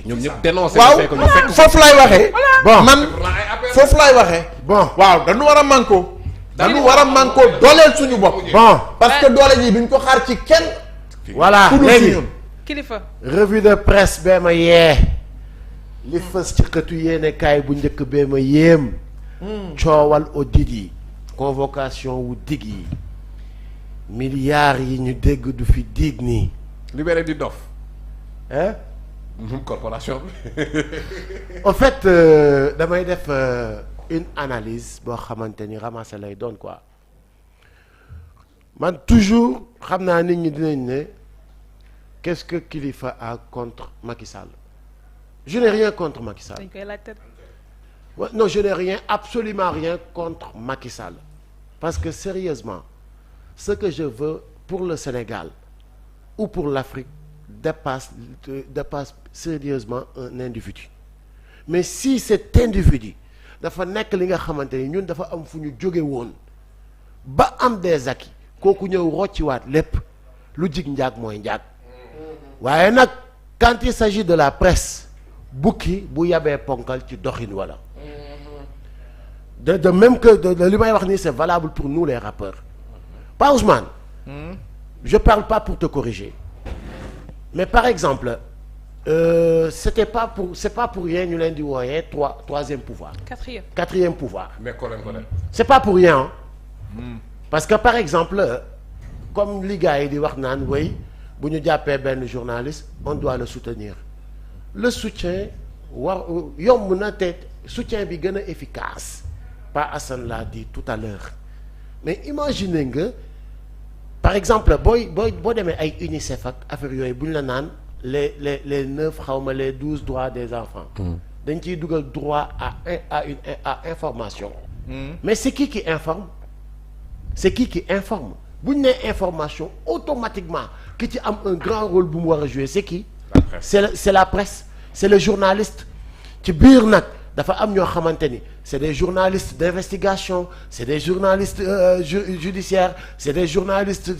ñoom ñëpp dénoncé. waaw foofu laay waxee. bon man foofu laay waxee. bon waaw dañu war a manko. dañu war a manko dooleel suñu bopp. bon parce que doole ji duñ ko xaar ci kenn. voilà léegi kilifa. revue de presse bee ma yee. li fës ci xëtu yéene kaay bu njëkk bee ma yéem. coowal audit yi. convocation wu dig yi. milliards yi ñu dégg du fi dig nii. libéré di dof. hein. corporation bi. en fait damay def une analyse boo xamante ni ramassé lay doon quoi man toujours xam naa nit ñi dinañ ne qu'est-ce que Kilifeu a contre Macky Sall. Je n'ai rien contre Macky Sall. dañ koy laajte. Non, je n'ai rien, absolument rien contre Macky Sall. Parce que sérieusement, ce que je veux pour le Sénégal ou pour l'Afrique dépasse sérieusement un individu. Mais si cet individu dafa nekk li nga xamante ni ñun dafa am fu ñu jóge woon ba am des acquis kooku ñëw rocciwaat lépp lu jig njaag mooy njaag waaye nag quand il s'agit de la presse bukki bu yabee ponkal ci doxin wala de même que de li may wax nii c'est valable pour nous les rappeurs pas Ousmane je parle pas pour te corriger mais par exemple c'est pas pour rien ñu leen di wooyee troisième pouvoir quatrième pouvoir mais c'est pas pour rien parce que par exemple comme li gars yi di wax naan way bu ñu jàppee benn journaliste on doit le soutenir le soutien yomb na te soutien bi gën a efficace pas Assane l'a dit tout à l'heure mais imaginez nga par exemple boo demee ay UNICEF ak affaire yooyu bu ñu la naan les 9 xawma les 12 droits des enfants dañ ciy dugal droit à information mais c'est qui informe bu ñu nee information automatiquement ki ci am un grand rôle bu mu war a jouer c'est qui c'est la presse c'est le journaliste ci biir nag dafa am ñoo xamante ni c'est des journalistes d'investigation c'est des journalistes judiciaires c'est des journalistes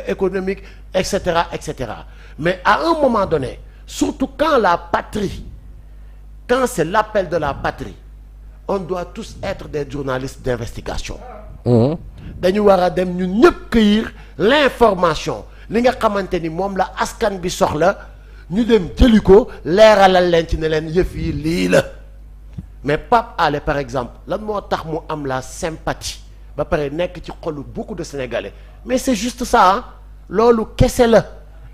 économiques etc mais à un moment donné surtout quand c'est l'appel de la patrie on doit tous être des journalistes d'investigation dañu war a dem ñun ñëpp cueillir l'information li nga xamante ni moom la askan bi soxla ñu dem jëli ko leeralal leen ci ne leen yëf yi lii la mais Pape Alé par exemple lan moo tax mu am la sympathie ba pare nekk ci xolu beaucoup de Sénégalais mais c'est juste ça loolu kese la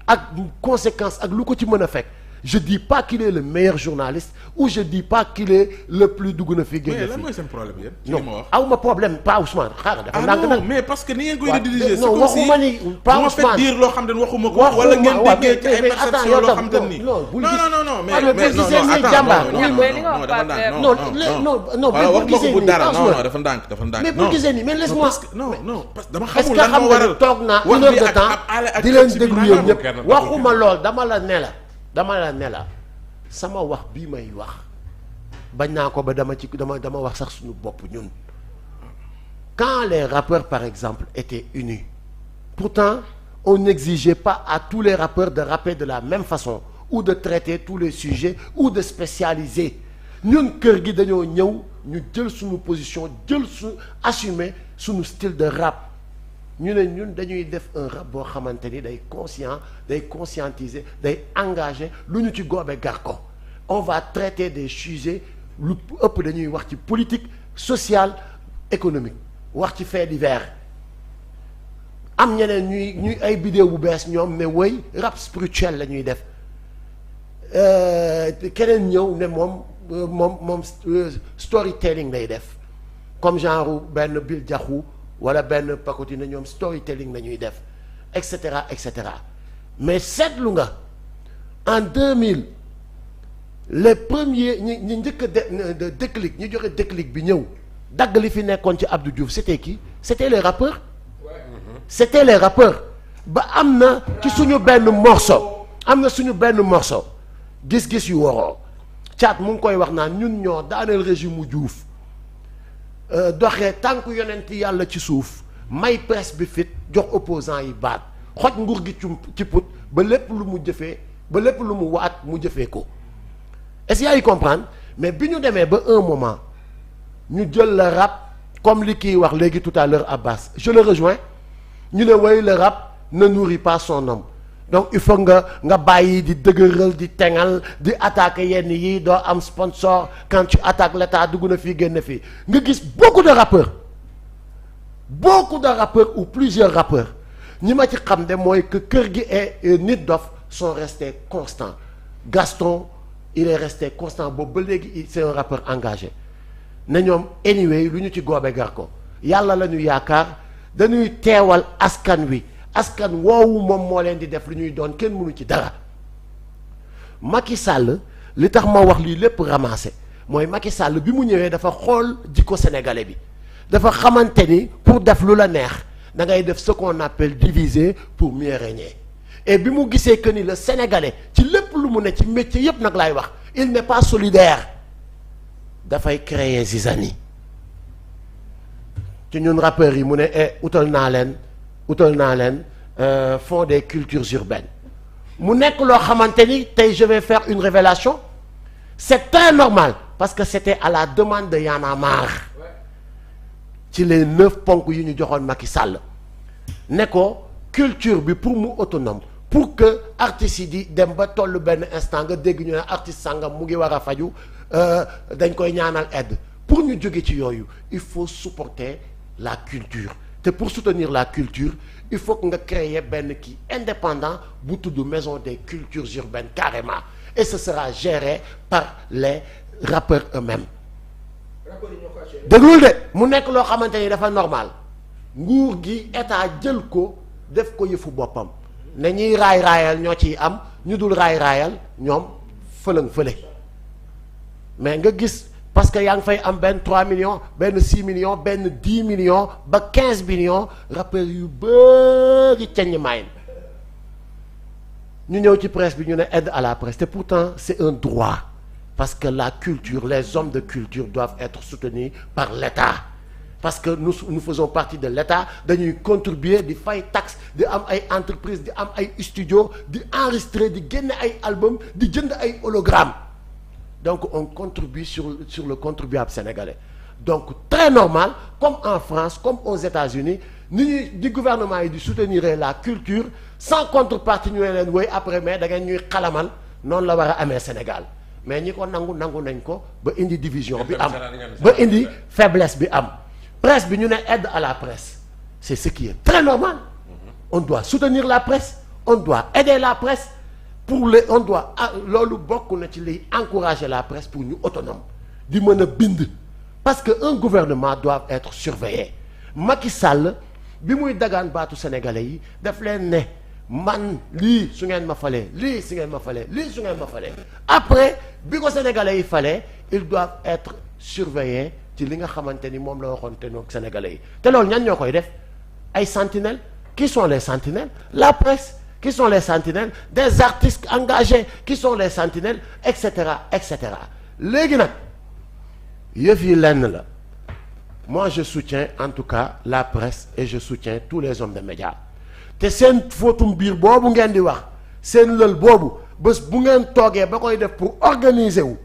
ak conséquence ak lu ko ci mën a fekk je dis pas qu'il est le meilleur journaliste ou je dis pas qu'il est le plus dugg na fi génn mais lan mooy seen problème yéen. non aw ma problème pas Ousmane xaaral dafa ndànk nag mais parce que ni ngeen koy rediriger. non waxuma ni pas Ousmane bu ma fekk dire loo xam ne waxuma ko. wala ngeen déggee ci ay perception loo xam te ni. non mais non bul gisee nii dara non dafa ndànk mais bul gisee nii mais laisse-moi non parce que dama est-ce xamul que lan xam moo nga waral toog naa une heure de temps di leen déglu yéen ñëpp waxuma lool dama la ne la sama wax bii may wax bañ naa ko ba dama wax sax suñu bopp ñun quand les rappeurs par exemple étaient unis pourtant on n'exigeait pas à tous les rappeurs de rapper de la même façon ou de traiter tous les sujets ou de spécialiser ñun kër gi dañoo ñëw ñu jël suñu position assumer suñu style de rap ñu ne ñun dañuy def un rap boo xamante ni day conscientiser day engager lu ñu ci goobe gar ko on va traiter des sujets lu ëpp dañuy wax ci politique sociale économique wax ci faits divers am ñeneen ñuy ay vidéo bu bees ñoom ne woy rap spirituel la ñuy def keneen ñëw ne moom storytelling lay def comme genre benn Bill Diakhou wala benn pakoti na ñoom storytelling la ñuy def et cetera mais seetlu nga en 2000 les premiers ñi njëkk a déclic ñi joxe déclic bi ñëw dagg li fi nekkoon ci Abdou Diouf c'était qui c'était les rappeurs ba am na ci suñu benn morceau gis-gis yu waroo caat mu ngi koy wax naan ñun ñoo daaneel régime mu Diouf doxee tànk yonent yàlla ci suuf may presse bi fit jox opposant yi baat xoj nguur gi ci put ba lépp lu mu waat mu jëfee ko est-ce que yaa ngi comprendre mais bi ñu demee ba un moment ñu jël le rap comme li kii wax léegi tout à l'heure Abbas je le rejoins ñu ne way le rap ne nourrit pas son homme donc il faut nga bàyyi di dëgëral di tengal di attaquer yenn yi doo am sponsor quand tu attaques l'état dugg na fii génn fii nga gis beaucoup de rappeurs ou plusieurs rappeurs ñi ma ci xam de mooy que Kër gi et Nit Dof sont restés constants Gaston il est resté constant boobu ba léegi c'est un rappeur engagé na ñoom anyway lu ñu ci goobe gar ko yàlla la ñu yaakaar dañuy teewal askan wi askan woowu moom moo leen di def lu ñuy doon kenn mënu ci dara Macky Sall li tax ma wax lii lépp ramassé mooy Macky Sall bi mu ñëwee dafa xool jikko sénégalais bi dafa xamante ni pour def lu la neex da ngay def ce qu'on appelle diviser pour mieux régner et bi mu gisee que ni le sénégalais ci lépp lu mu ne ci métier yépp nag laay wax il n'est pas solidaire dafay créer zizanie ci ñun rappeurs yi mu ne utal naa leen fonds des cultures urbaines mu nekk loo xamante ni tey je vais faire une révélation c'est très normal parce que c'était à la demande de Y'en a marre ci les 9 ponk yi ñu joxoon Macky Sall ne ko culture bi pour mu autonome pour que artistes yi di dem ba tollu benn instant nga dégg ñu ne artiste sangam mu ngi war a faju dañ koy ñaanal aide pour ñu jóge ci yooyu il faut supporter la culture te pour soutenir la culture il faut que nga créer benn kii indépendant bu tudd maison des cultures urbaines carrément et ce sera géré par les rappeurs eux-mêmes déglul de mu nekk loo xamante ni dafa normal nguur gi état jël ko def ko yëfu boppam ne ñiy raay-raayal ñoo ciy am ñu dul raay-raayal ñoom fëlëng fële mais nga gis parce que yaa ngi fay am benn 3 millions benn 6 millions benn 10 millions ba 15 millions rappeurs yu bëri ceññ maayin ñu ñëw ci presse bi ñu ne aide à la presse te pourtant c'est un droit parce que la culture les hommes de culture doivent être soutenus par l'État parce que nous faisons partie de l'État dañuy contribuer di fay taxe di am ay entreprises di am ay studio di enregistrer di génne ay album di jënd ay hologramme donc on contribue sur le contribuable sénégalais donc très normal comme en France comme aux États-Unis ni ñuy di gouvernement yi di soutenir la culture sans contrepartie ñu ne leen woy après mais da ngeen ñuy xalamal noonu la war a amee Sénégal mais ñi ko nangu nañ ko ba indi division bi am ba indi faiblesse bi am presse bi ñu ne aide à la presse c'est ce qui est très normal on doit soutenir la presse on doit aider la presse on doit loolu bokk na ci liy encourager la presse pour ñu autonome di mën a bind parce que un gouvernement doit être surveillé Macky Sall bi muy dagaan baatu sénégalais yi daf leen ne man lii su ngeen ma falee lii su ngeen ma falee lii su ngeen ma falee après bi ko sénégalais yi falee ils doivent être surveillés ci li nga xamante ni moom la waxoon te noog sénégalais yi te loolu ñan ñoo koy def ay sentinelles qui sont les sentinelles la presse qui sont les sentinelles des artistes engagés qui sont les sentinelles et cetera léegi nag yëf yi lenn la moi je soutiens en tout cas la presse et je soutiens tous les hommes de médias te seen fóotum biir boobu ngeen di wax seen lël boobu bés bu ngeen toogee ba koy def pour organiser wu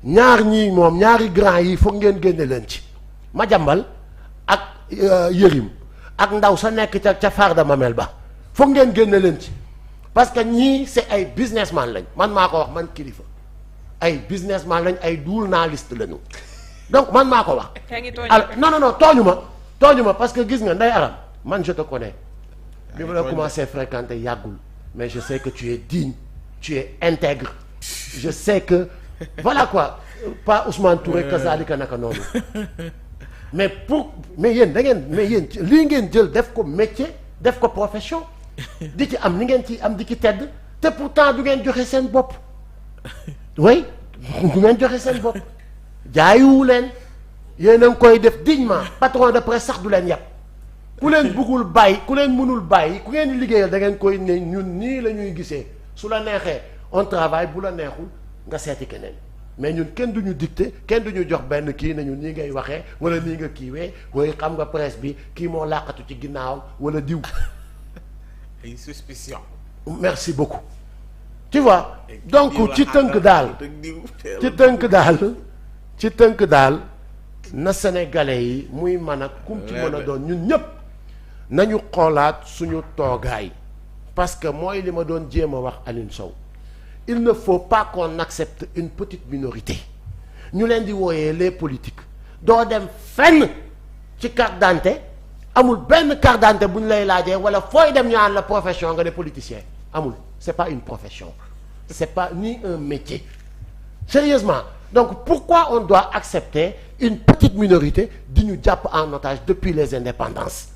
ñaar ñii moom ñaari grand yi foog ngeen génne leen ci Madiambal ak Yërim ak ndaw sa nekk ca Farda Mamel ba foog ngeen génne leen ci parce que ñii c'est ay businessman lañ man maa ko wax man kilifa ay businessman lañ ay journaliste lañu donc man maa ko wax. non tooñu ma parce que gis nga Ndeye Aram man je te connais bi ma la commencé fréquenter yàggul mais je sais que tu es digne tu es intègre je sais que voilà quoi pas Ousmane Touré kazalika naka noonu mais yéen lii ngeen jël def ko métier def ko profession di ci am ni ngeen ci am di ci tedd te pourtant du ngeen joxe seen bopp oui du ngeen joxe seen bopp jaayiwu leen yéen a ngi koy def dignement patron de presse sax du leen yàpp ku leen bëggul bàyyi ku leen mënul bàyyi ku ngeen di liggéeyal da ngeen koy ne ñun nii la ñuy gisee su la neexee on travaille bu la neexul nga seeti keneen mais ñun kenn duñu dicté kenn duñu jox benn kii nañu nii ngay waxee wala nii nga kiiwee way xam nga presse bi kii moo làqatu ci ginnaaw wala diw ay suspicion merci beaucoup tu vois donc ci tënk daal na sénégalais yi muy mën a kum ci mën a doon ñun ñëpp nañu xoolaat suñu toogaay parce que mooy li ma doon jéem a wax Alioune Sow il ne faut pas qu'on accepte une petite minorité ñu leen di wooyee les politiques doo dem fenn ci carte d'identité amul benn carte d'identité bu ñu lay laajee wala fooy dem ñu naan la profession nga ne politicien amul c'est pas une profession c'est pas ni un métier sérieusement donc pourquoi on doit accepter une petite minorité di ñu jàpp en otage depuis les indépendances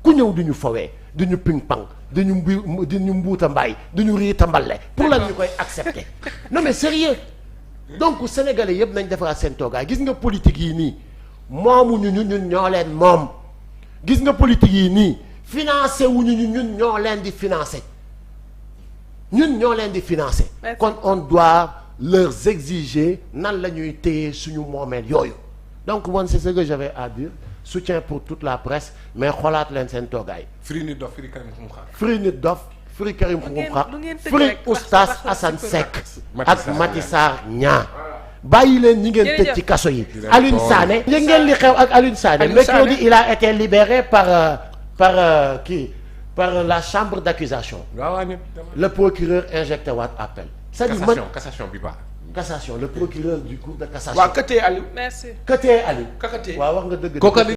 ku ñëw di ñu fowee di ñu ping-pong di ñu mbuuta mbaay di ñu riita mbale pour lan ñu koy accepter non mais sérieux donc sénégalais yëpp nañ defaraat seen toogaay gis nga politique yi nii moomuñu ñun ñoo leen moom gis nga politique yi nii financé wuñu ñun ñoo leen di financé ñun ñoo leen di financé kon on doit leur exiger nan la ñuy téye suñu moomeel yooyu donc man c'est ce que j'avais à dire soutien pour toute la presse mais xoolaat leen seen toogaay. Firi nit dof Firi Karim Xrum Xax. Firi nit dof Firi Karim Xrum Xax Firi Oustaz Assane Seck ak Maty Sarr Niang bàyyi leen ñi ngeen tëj ci kaso yi. Alioune Sané yëg ngeen li xew ak Alioune Sané mercredi il a été libéré par la chambre d'accusation. Le procureur injecté waat appel. c'est-à-dire cassation bi baax. cassation le procureur du cour de cassation. waaw këtee Aliou. merci këtee Aliou. këtee waaw wax nga dëgg.